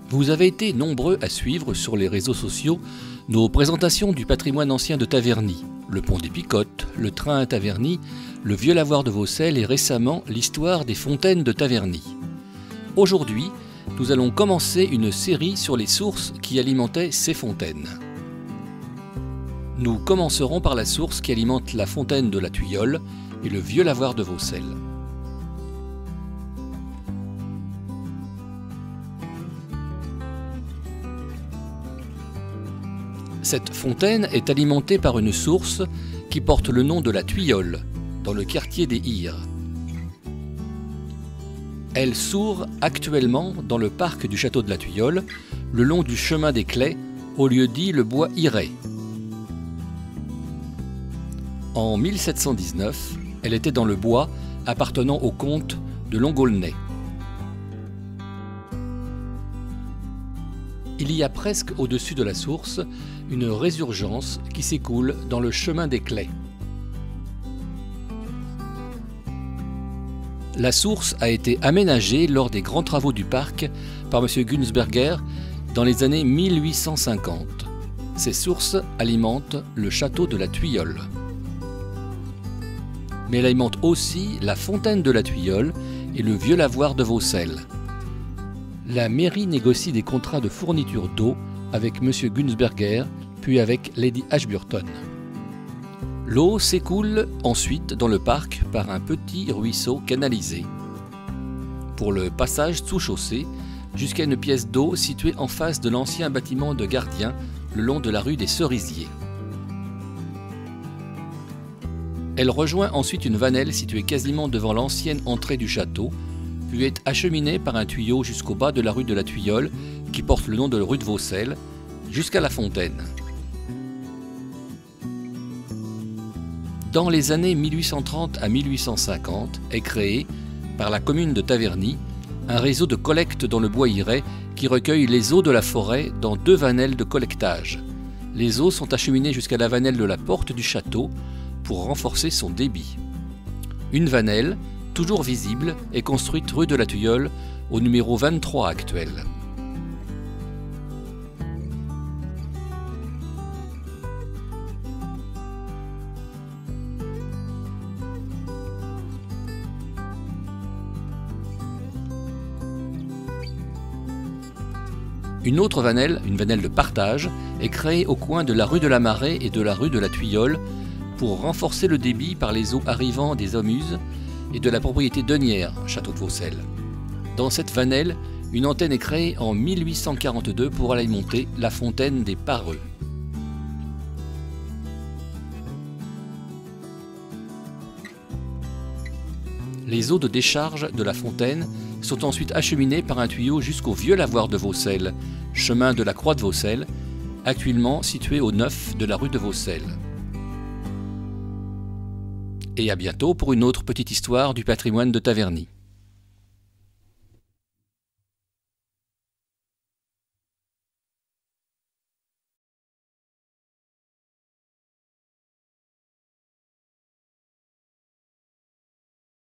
Vous avez été nombreux à suivre sur les réseaux sociaux nos présentations du patrimoine ancien de Taverny, le pont des Picottes, le train à Taverny, le vieux lavoir de Vaucelles et récemment l'histoire des fontaines de Taverny. Aujourd'hui, nous allons commencer une série sur les sources qui alimentaient ces fontaines. Nous commencerons par la source qui alimente la fontaine de la Tuilleule et le vieux lavoir de Vaucelles. Cette fontaine est alimentée par une source qui porte le nom de la Tuilleule, dans le quartier des Hires. Elle sourd actuellement dans le parc du château de la Tuilleule, le long du chemin des Claix, au lieu dit le bois Hiret. En 1719, elle était dans le bois appartenant au comte de Longaulnay. Il y a presque au-dessus de la source une résurgence qui s'écoule dans le chemin des Claix. La source a été aménagée lors des grands travaux du parc par M. Günzberger dans les années 1850. Ces sources alimentent le château de la Tuilleule. Mais elle alimente aussi la fontaine de la Tuilleule et le vieux lavoir de Vaucelles. La mairie négocie des contrats de fourniture d'eau avec M. Günzberger, puis avec Lady Ashburton. L'eau s'écoule ensuite dans le parc par un petit ruisseau canalisé. Pour le passage sous-chaussée, jusqu'à une pièce d'eau située en face de l'ancien bâtiment de gardien le long de la rue des Cerisiers. Elle rejoint ensuite une vanelle située quasiment devant l'ancienne entrée du château, puis est acheminée par un tuyau jusqu'au bas de la rue de la Tuilleule, qui porte le nom de rue de Vaucelles, jusqu'à la fontaine. Dans les années 1830 à 1850 est créé, par la commune de Taverny, un réseau de collecte dans le bois Hiret qui recueille les eaux de la forêt dans 2 vanelles de collectage. Les eaux sont acheminées jusqu'à la vanelle de la porte du château pour renforcer son débit. Une vanelle, toujours visible, est construite rue de la Tuilleule au numéro 23 actuel. Une autre vanelle, une vanelle de partage, est créée au coin de la rue de la Marée et de la rue de la Tuilleule pour renforcer le débit par les eaux arrivant des Amuses et de la propriété denière, château de Vaucelles. Dans cette vanelle, une antenne est créée en 1842 pour alimenter la fontaine des Pareux. Les eaux de décharge de la fontaine sont ensuite acheminées par un tuyau jusqu'au vieux lavoir de Vaucelles, chemin de la Croix de Vaucelles, actuellement situé au 9 de la rue de Vaucelles. Et à bientôt pour une autre petite histoire du patrimoine de Taverny.